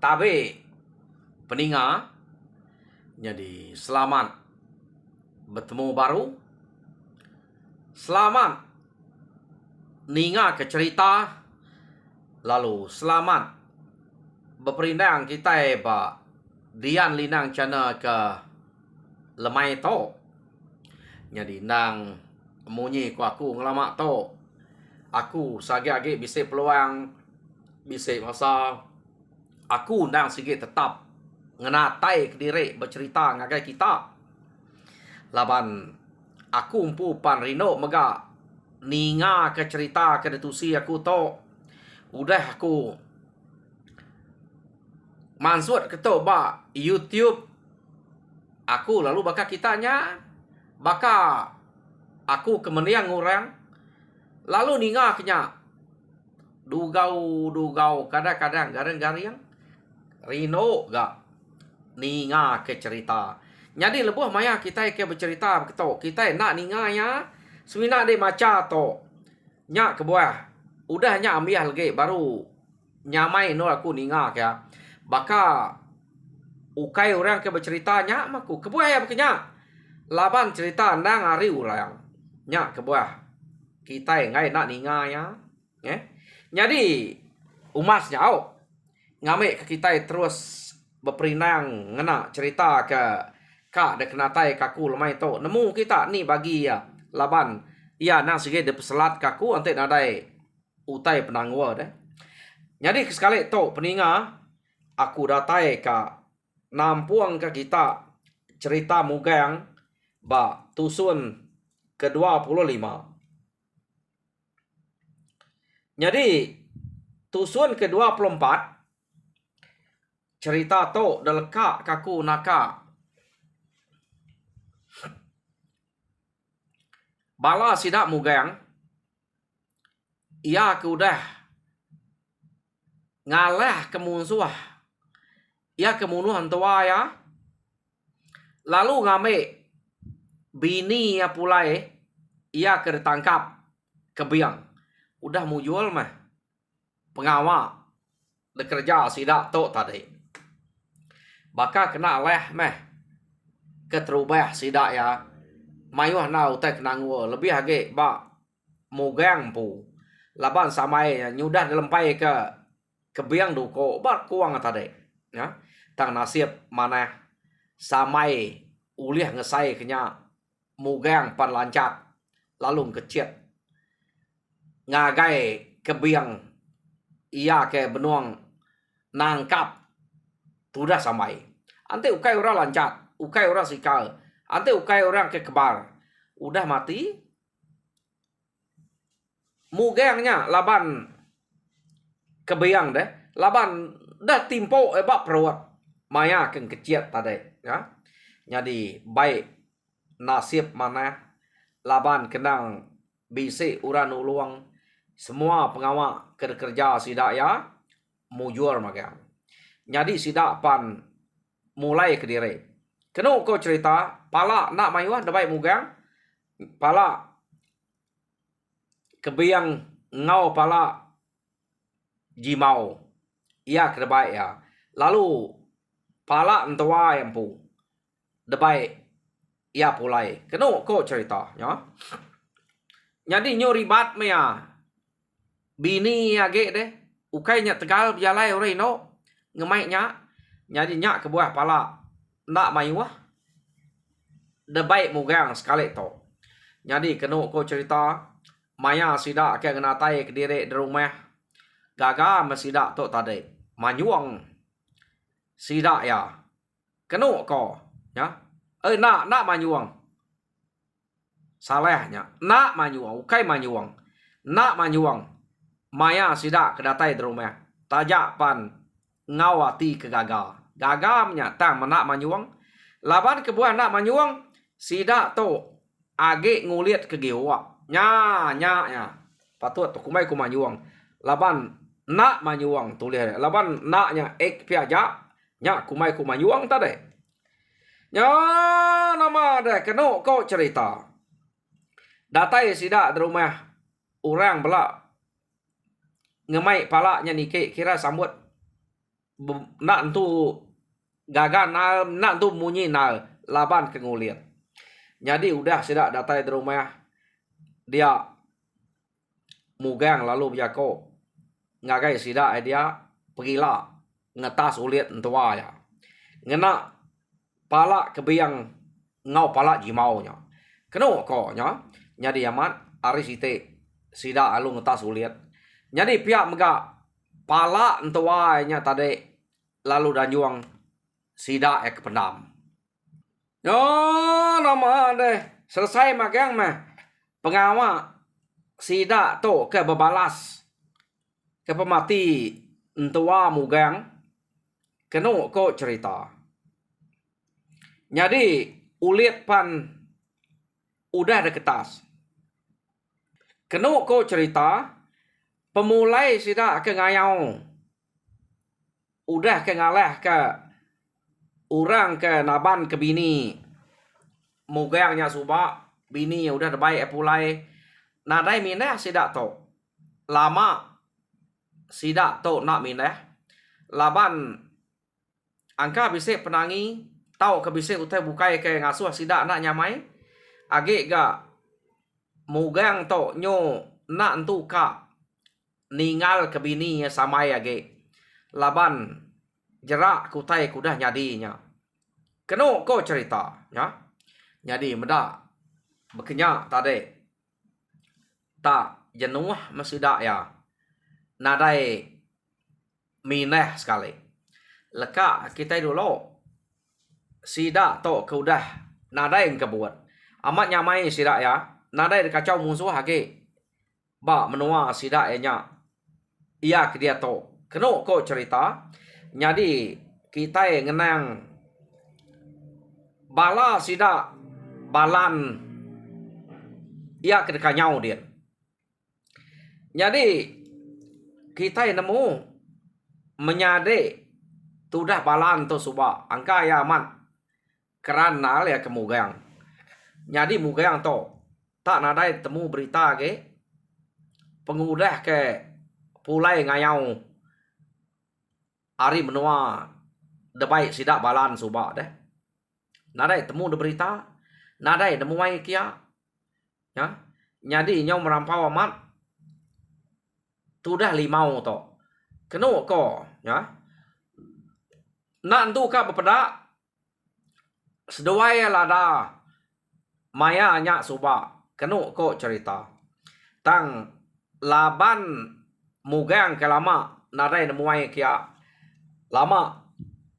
tabe peninga. Jadi selamat bertemu baru. Selamat ninga ke cerita. Lalu selamat berperindang kita ba dian linang channel ke lemai to. Jadi nang munyi ku aku ngelamak to. Aku sagi-agi bisa peluang bisa masa aku nang sikit tetap ngenatai ke diri bercerita ngagai kita. Laban aku umpu pan rino mega ninga ke cerita ke detusi aku to. Udah aku mansut ke to ba YouTube. Aku lalu baka kitanya baka aku kemendiang orang lalu ninga kenya dugau kadang-kadang garang-garang rino gak ninga ke cerita. Jadi lebuh maya kita ke bercerita keto. Kita nak ninga ya. Semina de maca to. Nya ke buah. Udah nya ambil lagi baru nyamai no aku ninga kaya. Baka ukai orang ke berceritanya maku ke buah ya bekenya. Laban cerita nang hari orang. Nya ke buah. Kita ngai nak ninga ya. Jadi umasnya au. Ngamik ke kita terus berperinang ngena cerita ke kak dek kenatai kaku lemai to nemu kita ni bagi ya laban ya nang sige de peselat kaku ante nadai utai penangwa deh. Jadi sekali to peninga aku datai ka nampuang ke kita cerita mugang ba tusun ke-25. Jadi tusun ke-24 cerita to deleka kaku naka bala sidak mugang ia ke udah ngalah ke musuh ia kemunuhan tua ya lalu ngame bini ya pulai ia ke ditangkap ke biang udah mau jual mah pengawal bekerja sidak to tadi baka kena leh meh keterubah sidak ya mayuh nau tek nangwo lebih age ba mugang pu laban samai nyudah dilempai ke biang duko bar kuang tadi ya tang nasib mana samai ulih ngesai kenya mugang pan lancak lalu kecit ngagai ke biang ia ke benuang nangkap tudah samai ante ukai orang lancat ukai orang sikal ante ukai orang ke kebar udah mati mugangnya laban kebayang deh laban dah timpo ebak perawat maya keng keciat tadi ya jadi baik nasib mana laban kenang bisi uran uluang semua pengawal kerja sidak ya mujur magang jadi sidak pan mulai ke diri kena kau cerita pala nak mayuah dabai mugang pala kebayang ngau pala jimau ia kedebai ya lalu pala entua yang pu debai ia pulai kena kau cerita ya jadi nyori bat mea bini age deh ukainya tegal bialai ore no ngemai nya jadi nya ke buah pala nak mayuah debai mugang sekali to jadi kena kau cerita maya sidak ke ngenatai ke diri di rumah gaga mesidak to tadi manyuang sidak ya kena kau ya nak manyuang salahnya nak manyuang ukai manyuang nak manyuang maya sidak kedatai di rumah tajak pan ngawati ke gaga gagamnya tang menak manyuang laban kebuah nak manyuang sidak to age nguliat ke giwa nya patut tu kumai ku manyuang laban nak manyuang tulis laban naknya ek piaja nya kumai ku manyuang tadi nya nama deh kena kau cerita datai sidak di rumah orang belak ngemai palaknya nike kira sambut nak tu gagal nak tu munyi laban ke nguliat. Jadi udah sidak datai di rumah dia mugang lalu berjako ngagai sidak dia pergilah ngetas uliat entua ya. Ngena pala kebiang ngau pala jimaunya. Keno ko nya. Jadi amat ari site sidak alu ngetas uliat. Jadi pihak mega pala entua nya tadi lalu danjuang sidak pendam. Yo nama deh selesai magang mah pengawal sidak tu ke berbalas ke pemati entua mugang keno ko cerita. Jadi ulit pan udah ada kertas. Keno ko cerita pemulai sidak ke ngayau. Udah ke ngalah ke orang ke naban ke bini. Mugangnya subak bini udah terbaik pulai. Nadai minah sidak to. Lama sidak to nak minah. Laban angka bisik penangi tahu ke bisik utai bukai ke ngasuh sidak nak nyamai. Agak ga mugang to nyo nak entu ka ningal ke bini samai agak. Laban jerak kutai kudah nyadinya. Keno ko cerita ya. Jadi medak berkenyak tadi. Tak jenuh mesidak ya. Nadai mineh sekali. Leka kita dulu sidak to ke udah nadai yang kebuat. Amat nyamai sidak ya. Nadai kacau musuh hage. Ba menua sidak nya. Iya ke dia to. Keno ko cerita. Jadi kita ngenang bala sidak balan ia kedekanyau dia. Jadi kita nemu menyade tudah balan tu suba angka ya aman kerana ya kemugang. Jadi mugang to tak nadai temu berita ke pengudah ke pulai ngayau hari menua debai sidak balan suba deh. Nadai temu de berita, nadai nemu mai kia. Ya. Jadi nyau merampau amat tudah limau to. Keno ko, ya. Nak entu ka bepedak sedawai lada maya nya suba. Keno ko cerita. Tang laban mugang ke lama nadai nemu mai kia. Lama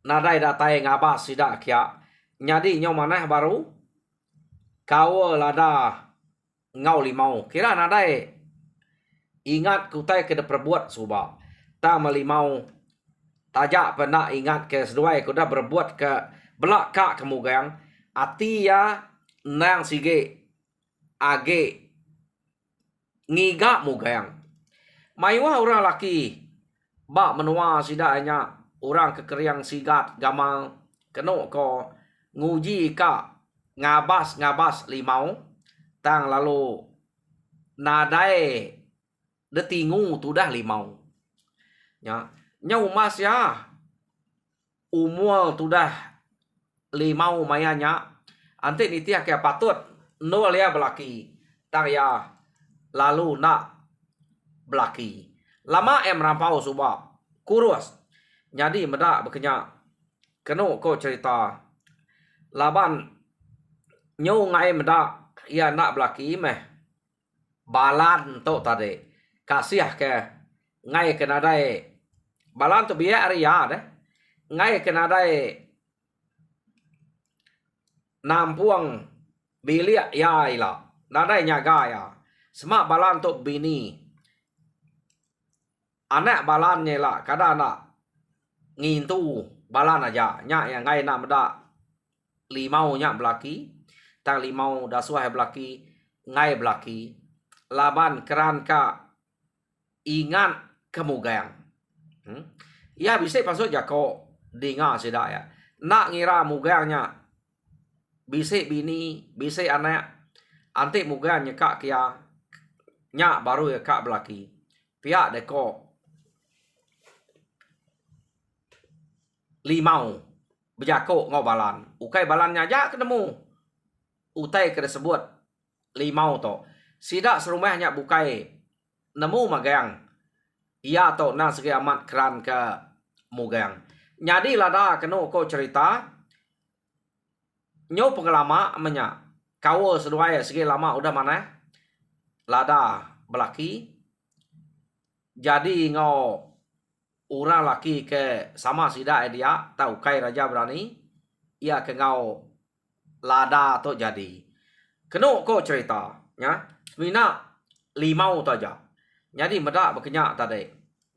nadai datai ngabas sidak kia. Jadi nyau manah baru kau lada ngau limau. Kira nadai ingat kutai ke perbuat suba. Ta melimau tajak pernah ingat ke seduai kuda berbuat ke belak kak kemugang. Ati ya nang sige age ngigak mugang. Mayuah orang laki bak menua sidaknya orang kekeriang sigat gamal keno ko nguji ka ngabas limau tang lalu nadai detingu tudah limau ya nyau mas ya umur tudah limau mayanya ante nitiah ke patut nol ya belaki tang ya lalu nak belaki lama rampau subak kurus jadi medak berkenyak keno ko cerita laban nyau ngai medak ia nak belaki meh balan to tadi kasih ke ngai ke nadai balan tu biar ya deh ngai ke nadai nampuang bilik ya ila nadai nyaga ya semak balan tu bini anak balannya lah kadang nak ngintu balan aja nyak yang ngai nak medak limau nyak belaki tang limau dasuah belaki ngai belaki laban keran ka ingat kemugang ya bisa pasut jako dengar sedak ya nak ngira mugangnya bisa bini bisa anak antik mugangnya kak kia nyak baru ya kak belaki pihak deko limau berjakok ngau balan. Ukai balannya aja ketemu. Utai kena sebut limau to. Sidak serumahnya bukai nemu magang. Ia to na segi amat keran ke mugang. Jadi lada kena ko cerita. Nyo pengelama amanya. Kau seduai segi lama udah mana? Lada belaki. Jadi ngau orang laki ke sama sidak dia tahu kai raja berani. Ia ke ngau lada to jadi. Kena ko cerita, ya. Sebenarnya limau tu aja. Jadi medak berkenyak tadi.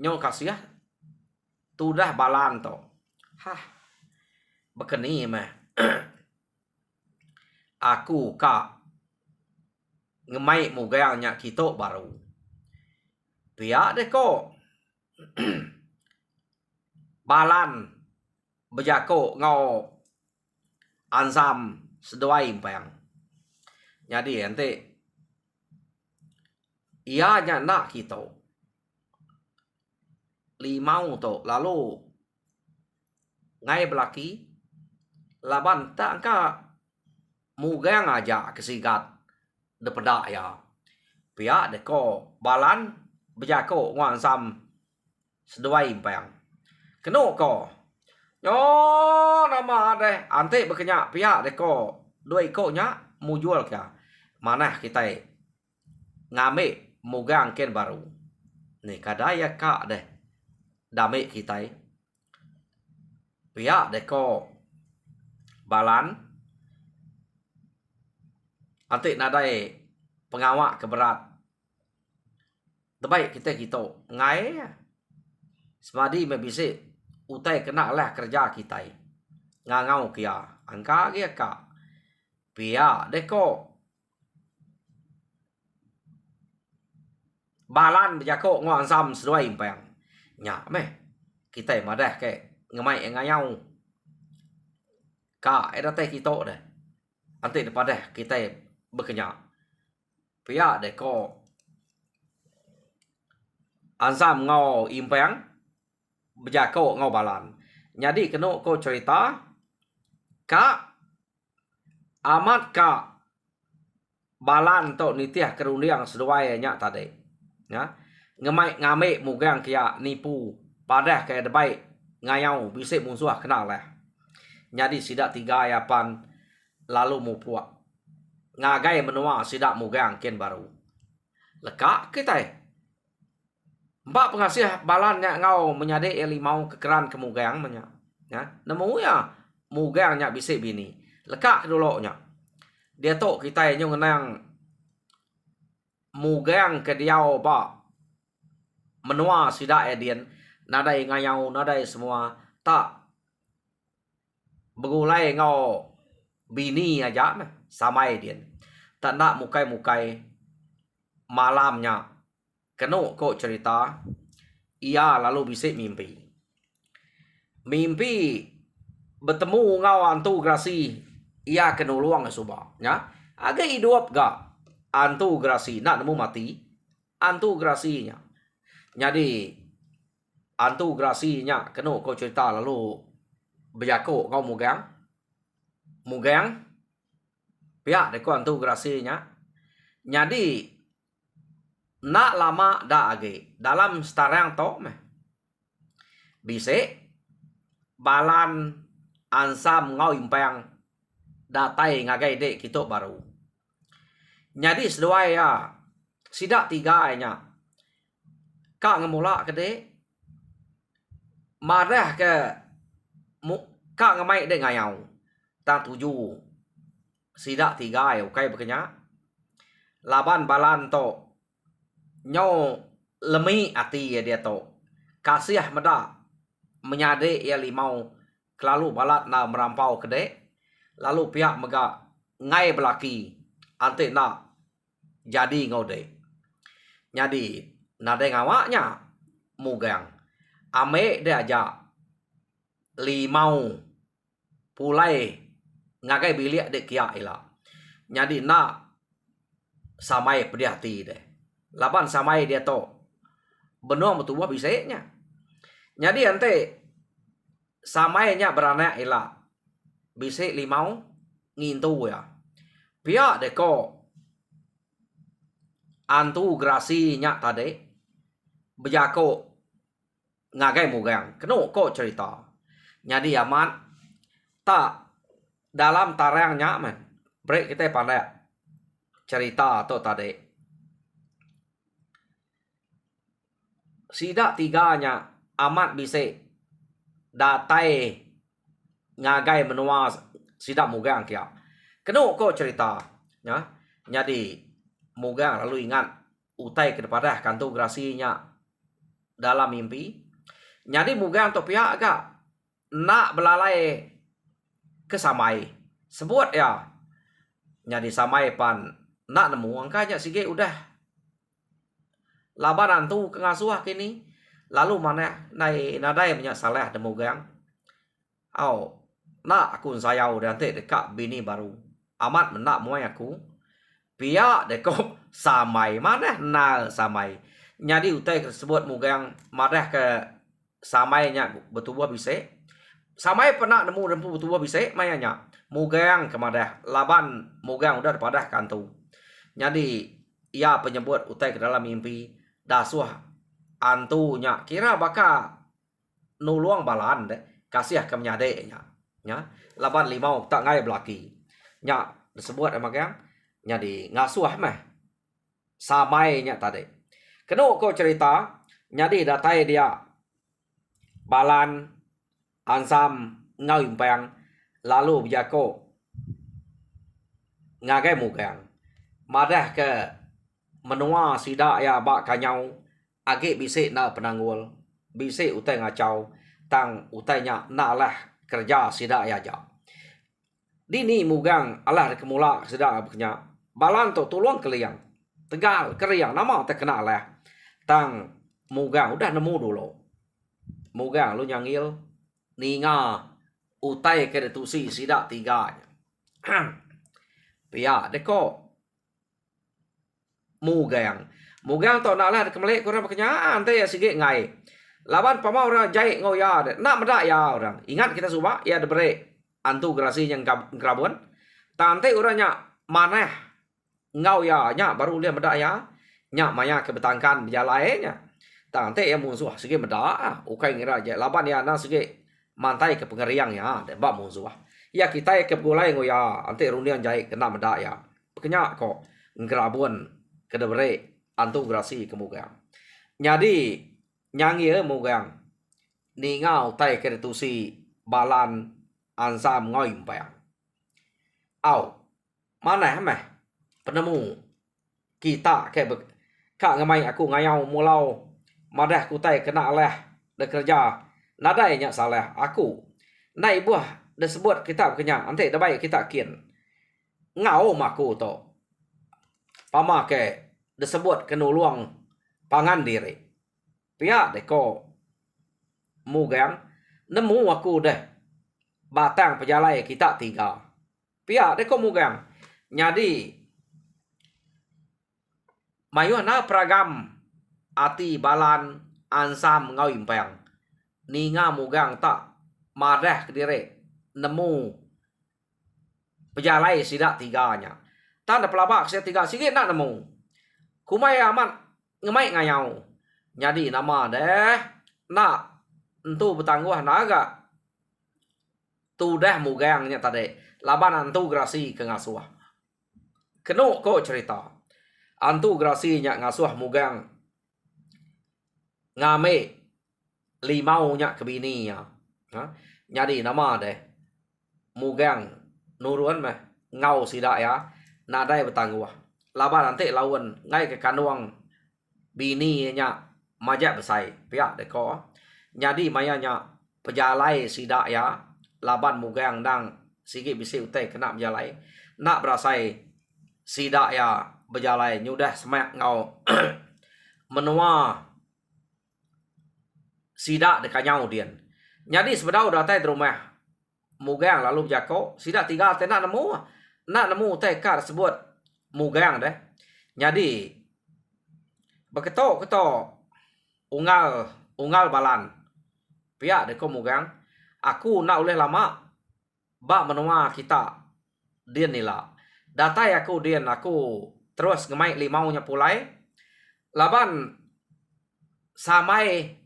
Nyo kasih tu dah balan tu. Hah. Berkeni meh. Aku kak ngemai mugayangnya kita baru. Pihak deh ko. Balan berjako ngau ansam seduai impang. Jadi nanti ianya nak kita limau tu lalu ngai belaki laban tak angka mugang aja kesigat depedak ya. Pihak deko balan berjako nguan sam seduai impang. Keno ko. Yo nama deh ante berkenyak pihak deko dua ikutnya mujual ke. Mana kita ngambil mugang ken baru. Ni kadaya kak deh. Dame kita. Pihak deko balan. Nanti nadai pengawak keberat. Terbaik kita ngai. Semadi membisik. Utai kena lah kerja kita. Ngangau kia. Angka kia kak. Pihak deko balan berjakok nguan sam seduai impang. Nyak meh. Kita madah ke ngemai ngayau. Kak edate kita deh. Nanti daripada kita berkenyak. Pihak deko ansam ngau impang. Berjakok ngau balan. Jadi kena ko cerita. Kak amat kak balan to nitiah kerundiang seduai nyak tadi. Ya. Ngamik mugang kia nipu padah ke debai ngayau bisik musuh kenal lah. Jadi sidak 3 ayapan lalu mupuak. Ngagai menua sidak mugang ken baru. Lekak kita. Mbak pengasih balannya ngau menyadek limau kekeran ke mugang menya. Ya. Nemu ya mugangnya bisik bini. Lekak dulu nya. Dia tu kita yang ngenang mugang ke diau ba menua sidak edien nadai ngayau nadai semua tak begulai ngau bini aja meh sama edien. Tak nak mukai-mukai malamnya kena ko cerita ia lalu bisik mimpi. Mimpi bertemu ngau antu grasi ia kena luang subah ya. Agak hidup gak antu grasi nak nemu mati antu grasinya. Jadi antu grasinya kena ko cerita lalu berjakok ngau mugang. Mugang pihak deko antu grasinya. Jadi nak lama dah age dalam setarang to meh. Bisik balan ansam ngau impang datai ngagai dek kita baru. Jadi seduai ya sidak 3 nya. Kak ngemula ke dek marah ke kak ngemai dek ngayau. Tak 7 sidak 3 ya ukai berkenyak. Laban balan to nyo lemi ati ya dia to. Kasih meda menyadek ya limau kelalu balat na merampau kedek. Lalu pihak mega ngai belaki ante nak jadi ngode. Jadi nade ngawaknya mugang. Ame dia aja limau pulai ngagai bilik dek kia ila. Jadi nak samai pedihati deh. Laban samai dia to benua metubuh bisiknya. Jadi ante samainya beranak elak. Bisik limau ngintu ya. Pihak deko antu grasinya tadi berjako ngagai mugang. Keno kok cerita. Jadi amat tak dalam tarangnya man. Break kita pandai cerita atau tadi. Sidak tiganya amat bisik datai ngagai menua sidak mugang kia. Keno kok cerita. Ya. Jadi mugang lalu ingat utai kepada kantu grasinya dalam mimpi. Jadi mugang tu pihak agak nak belalai ke samai. Sebut ya. Jadi samai pan nak nemu angkanya sige udah. Labaran tu kengasuah kini. Lalu mana nai nadai punya salah demugang. Nak aku sayau dan dekat bini baru. Amat menak muai aku. Pihak deko samai mana na samai. Jadi utai tersebut mugang marah ke samainya bertubuh bisik. Samai pernah nemu bertubuh bisik mayanya. Mugang kemadah laban mugang udah pada kantu. Jadi ia penyebut utai ke dalam mimpi dasuah antunya kira baka nuluang balan deh kasih ke menyadeknya. Ya, laban limau tak ngai belaki. Nya disebut emang jadi ngasuh mah samainya tadi. Keno kau cerita jadi datai dia balan ansam ngau impang lalu bijako ngagai mugang madah ke menua sida ya bak kanyau age bisik na penanggul bisik utai ngacau tang utainya na lah kerja sida ya ja dini mugang alah kemula sida beknya balan tu tolong keliang tegal keriang nama terkena lah tang mugang udah nemu dulu mugang lu nyangil ninga utai ke detusi sida tiganya. Pia deko mugang to nak lah kemelek kurang berkenyaan teh ya sige ngai. Lawan pama orang jai ngoya de nak medak ya orang. Ingat kita suba ya de bere antu grasi yang grabun. Tante orangnya mana ngau ya nya baru dia medak ya. Nya maya kebetangkan berjalainnya. Tante ya musuh sige medak ukai ngira je laban ya na sige mantai ke pengeriang ya de bak musuh. Ya kita ke gulai ngoya ante runian jai kena medak ya. Bekenya kok ngrabun kedebere antu grasi kemugang. Jadi nyanyi mugang ningau tai keretusi balan ansam ngoi impang. Mana meh penemu kita ke kak ngamai aku ngayau mulau madah kutai kena leh de kerja nadainya salah aku nai buah disebut kita kenya ante dabai kita kian ngau maku to pama ke disebut kenuluang pangan diri pihak deko mugang nemu aku deh batang pejalai kita tiga pihak deko mugang jadi mayuna pragam ati balan ansam ngau impang ninga mugang tak madah ke diri nemu pejalai sidak tiganya. Tanda pelabak saya tiga sikit nak nemu. Kumai amat ngemai ngayau. Jadi nama deh nak entu bertangguh naga. Tu dah mugangnya tadi. Laban antu grasi ke ngasuh. Keno kok cerita. Antu grasinya ngasuh mugang. Ngame limaunya ke bininya. Jadi nama deh mugang nuruan mah ngau sidak ya nadai bertangguh laban nanti lawan ngai ke kanuang bininya majak besai pihak deko jadi mayanya pejalai sidak ya laban mugang dang sikit bisi utai kena berjalai nak berasai sidak ya berjalai nyudah semak ngau menua sidak dekanyau dian jadi sebenarnya udah tai rumah mugang lalu jako sidak tiga teh nak nemu teh kar sebut mugang deh jadi beketo unggal balan pihak deko mugang Aku nak oleh lama ba menua kita dia nila. Datai aku dia aku terus ngemai limaunya pulai. Laban samai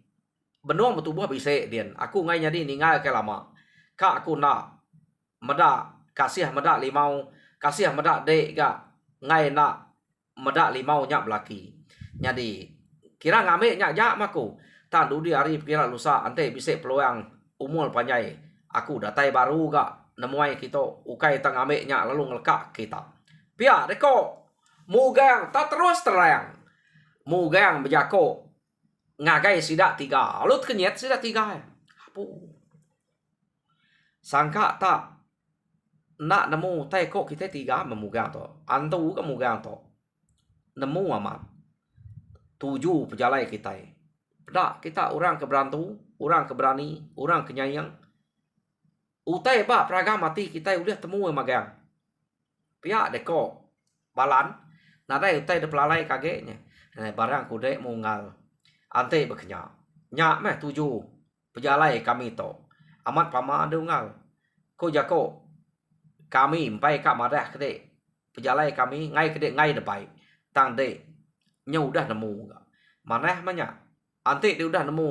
benuang betubuh bisa dia. Aku ngai jadi ningal ke lama. Ka aku nak meda kasih meda limau, kasih meda dek ga ngai nak meda limau nyak belaki. Jadi kira ngame nyak jak maku. Tan dudi hari kira lusa ante bisa peluang umur panjai. Aku datai baru ga nemuai kita ukai tang ame nya lalu ngelekak kita. Pia deko mugang tak terus terang. Mugang bejako ngagai sidak 3. Alut kenyet sidak 3. Apu. Sangka tak nak nemu tai kok kita 3 memugang to. Antu ke mugang to. Nemu amat. 7 pejalai kita. Dak kita orang keberantu, orang keberani, orang kenyayang. Utai ba praga mati kita udah temu magang. Pihak deko balan. Nadai utai de pelalai kageknya. Barang kude mungal. Ante bekenya. Nyak meh 7 pejalai kami to. Amat pama dungal. Ko jako kami empai kak madah kede. Pejalai kami ngai kede ngai depai. Tang de nya udah nemu. Maneh manya. Ante dia udah nemu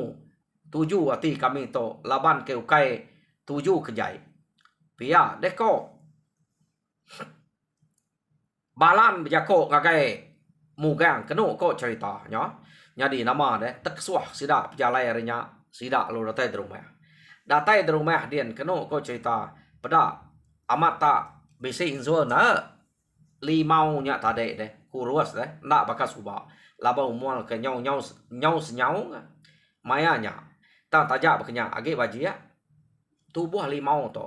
7 ati kami to. Laban ke ukai 7 kejai. Pia deko balan bejako ngagai mugang kenu ko cerita nya. Jadi nama deh teksuah sida pejalai harinya sida lu datai di rumah. Datai di rumah dia kenu ko cerita pada amat tak bisi inzo na limau nya tade deh kurus deh ndak bakas ubah. Laba umual ke nyau senyau mayanya. Tang tajak bekenya age bajia tubuh limau to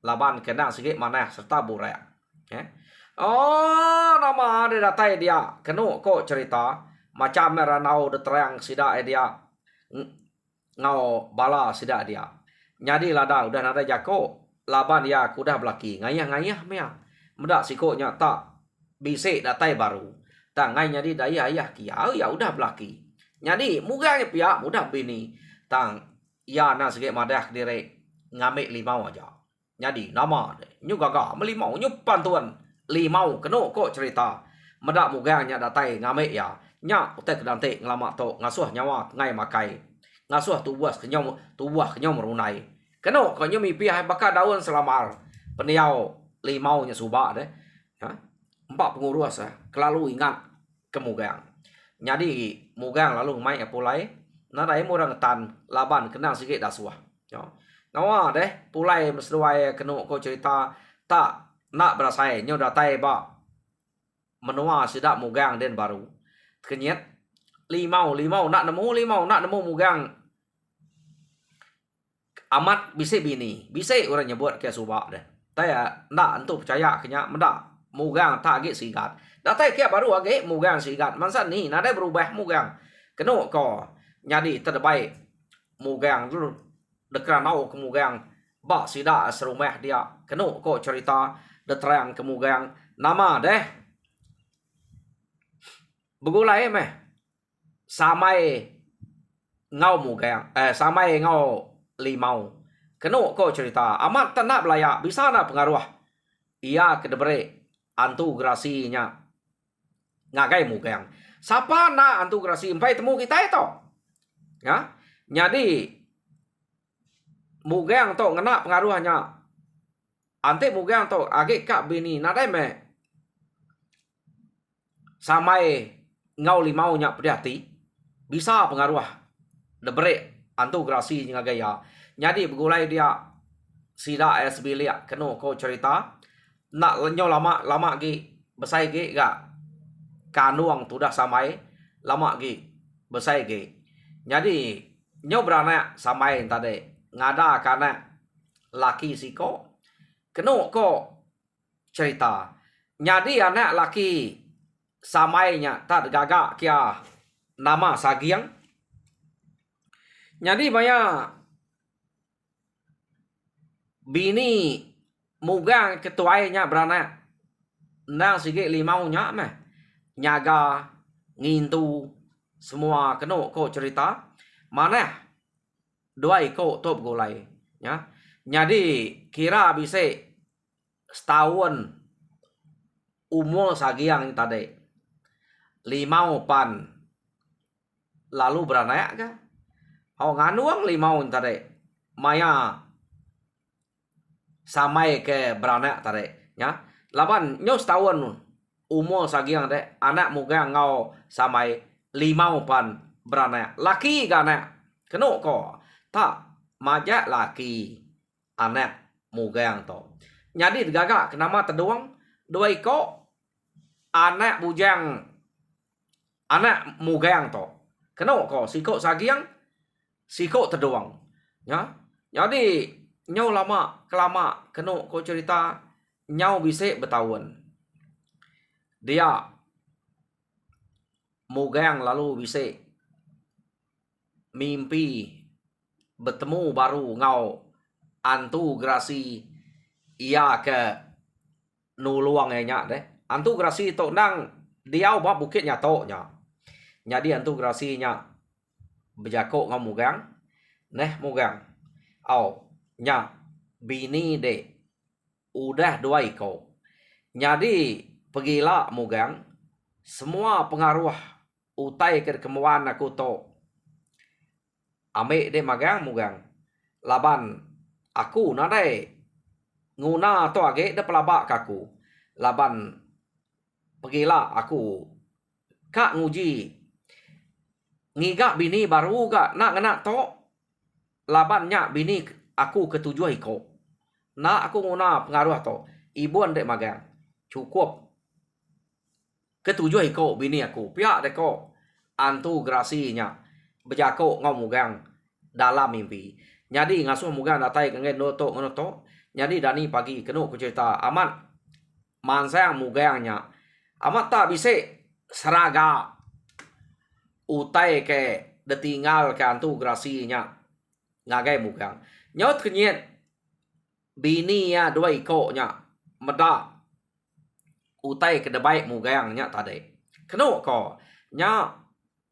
laban kena sikit mana serta burak. Oh nama ada datai dia kenu kok cerita macam meranau de terang sida dia ngau bala sida dia. Jadi lada udah nada jako laban dia kudah belaki ngayah mea medak sikoknya tak bisik datai baru. Tak ngai jadi daya ayah kia ya udah belaki. Jadi mugangnya pihak mudah bini tang ya na sikit madah direk ngambil limau aja. Jadi nama nyu gaga melimau nyu pantuan limau keno kok cerita medak mugangnya datai ngambil ya nya utek kedante ngelama to ngasuh nyawa ngai makai ngasuh tubuh kenyom merunai keno ko nyu mipi hai bakal daun selamar peniau limau nya subak deh ha empat pengurus kelalu ingat ke mugang. Jadi mugang lalu mai apulai nadai murang tan laban kenal sikit dah suah. Nawa deh pulai mesruai kenu ko cerita tak nak berasai nyo datai ba menua sidak mugang den baru. Kenyet limau nak nemu mugang amat bisa bini. Bisa orang nyebut ke subak deh. Taya nak entu percaya kenya mendak mugang tak age sigat. Datai kia baru age mugang sigat. Mansan ni nadai berubah mugang. Kenu ko nyadi terbaik mugang dulu dekranau ke mugang ba sida serumah dia kenu ko cerita deterang ke mugang nama deh begulai meh samai ngau mugang samai ngau limau kenu ko cerita amat tenak belaya bisa na pengaruh ia kedebre antu grasinya ngagai mugang siapa na antu grasi empai temu kita itu ya jadi mugang to ngena pengaruhnya ante mugang to age kak bini nadai me samai ngau limau nya pedati bisa pengaruh debre antu grasi nya gaya. Jadi begulai dia sida SB lia kenu ko cerita nak lenyo lama gi besai gi ga kanuang tudah samai lama gi besai gi. Jadi nyo berana samai tadi ngada karena laki siko kenu ko cerita nyadi anak laki samainya tak gagak kia nama sagiang nyadi maya bini mugang ketuainya berana nang sige limau nya meh nyaga ngintu semua kenu ko cerita mana dua iko top golai Ya. Jadi kira bisa setahun umur sagiang tadi 5 pan lalu beranak ka? Nganuang 5 tadi maya samai ke beranak tadi ya. Laban nyo setahun umur sagiang de anak muga ngau samai 5 pan beranak. Laki ka anak. Keno ko tak majak laki anak mugang to. Jadi gagak kenapa terduang dua iko anak bujang anak mugang to. Keno ko siko sagiang siko terduang. Ya. Jadi nyau lama kelama keno ko cerita nyau bisa bertahun. Dia mugang lalu bisa mimpi bertemu baru ngau antu grasi ia ke nuluang nya deh. Antu grasi to nang diau ba bukitnya to nya. Jadi antu grasinya bejako ngau mugang. Neh mugang. Nya bini de udah 2 iko. Jadi pergilah mugang semua pengaruh utai ke kemuan aku to. Ame de magang mugang. Laban aku nadai nguna to age de pelabak kaku. Laban pergilah aku kak nguji ngigak bini baru gak nak ngena to. Laban nya bini aku ketujuh iko. Nak aku nguna pengaruh to. Ibu ande magang. Cukup ketujuh iko bini aku. Pihak deko antu grasinya bejako ngau mugang dalam mimpi. Jadi ngasuh mugang datai kengen no to. Jadi dani pagi kenu ku cerita amat mansang mugangnya. Amat tak bisa seraga utai ke detinggal ke antu grasinya ngagai mugang. Nyot kenyet bini ya 2 iko nya meda utai ke debaik mugangnya tadi. Kenu ko nya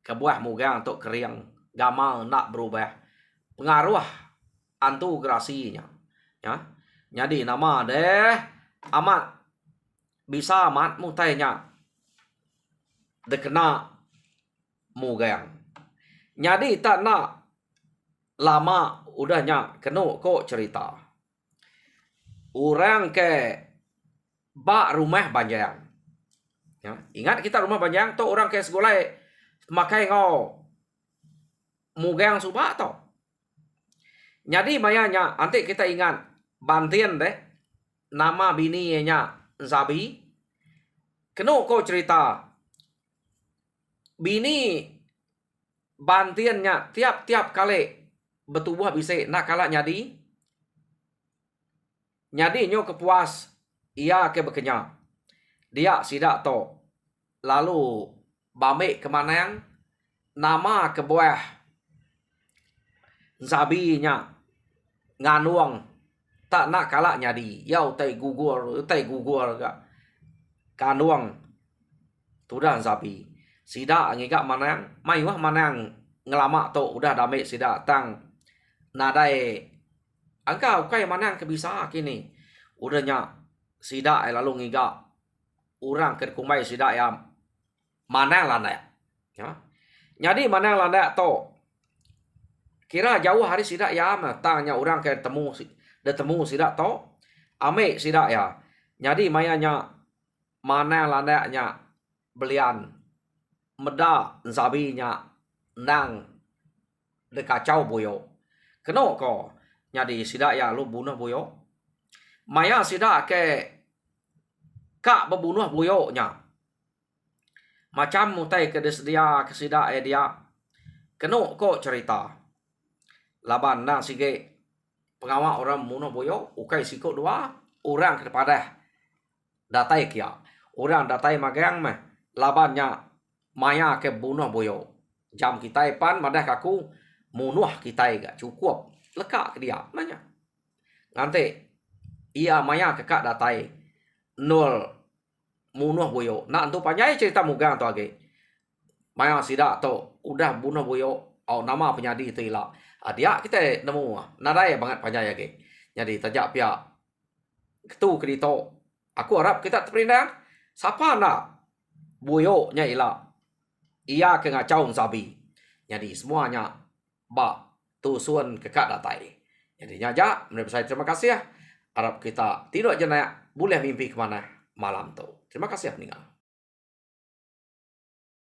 kebuah mugang untuk keriang gamal nak berubah pengaruh antu grasinya ya. Jadi nama deh amat bisa amat mutainya dekena mugang. Jadi tak nak lama udahnya kenu kok cerita orang ke bak rumah banjang ya. Ingat kita rumah banjang tu orang ke sekolah makai ngau mugang subak to. Jadi mayanya nanti kita ingat Bantian deh nama bini nya Zabi. Kenu ko cerita bini Bantiannya tiap-tiap kali bertubuh bisa nak kalah nyadi nyo kepuas ia ke bekenya dia sidak to lalu bame kemana yang nama kebuah Zabi nya nganuang tak nak kalah nyadi yau tai gugur gak kanuang tudah Zabi sida ngigak manang mayuah manang ngelama to udah dame sida tang nadai angka kai manang kebisa kini udahnya sida lalu ngigak orang ke kumai sida ya manang landa ya. Jadi manang landa to kira jauh hari sida ya tanya orang ke temu sida to ame sida ya. Jadi mayanya manang landa nya belian meda Zabinya nang de kacau boyo. Keno ko nyadi sida ya lu bunuh boyo. Maya sida ke kak bebunuh boyo nya. Macam mutai ke dia ke sida dia. Keno ko cerita. Laban nang sige pengawal orang bunuh boyo ukai siko 2 orang kepada datai kia. Orang datai magang mah labannya maya ke bunuh boyo. Jam kita pan madah kaku munuh kita gak cukup lekak ke dia nanya. Nanti ia maya ke kak datai nol munuh boyo. Nak tu panjai cerita mugang tu age. Maya sida to udah bunuh boyo nama penyadi itu ilah. Dia kita nemu nadai banget panjang ke. Jadi tajak pihak ketu kedito. Aku harap kita terperindah. Siapa nak buyoknya ilah. Ia ke ngacau sabi. Jadi semuanya ba tusun kekat datai. Jadi nyajak menurut saya terima kasih ya. Harap kita tidak jenak boleh mimpi kemana malam tu. Terima kasih ya peninggal.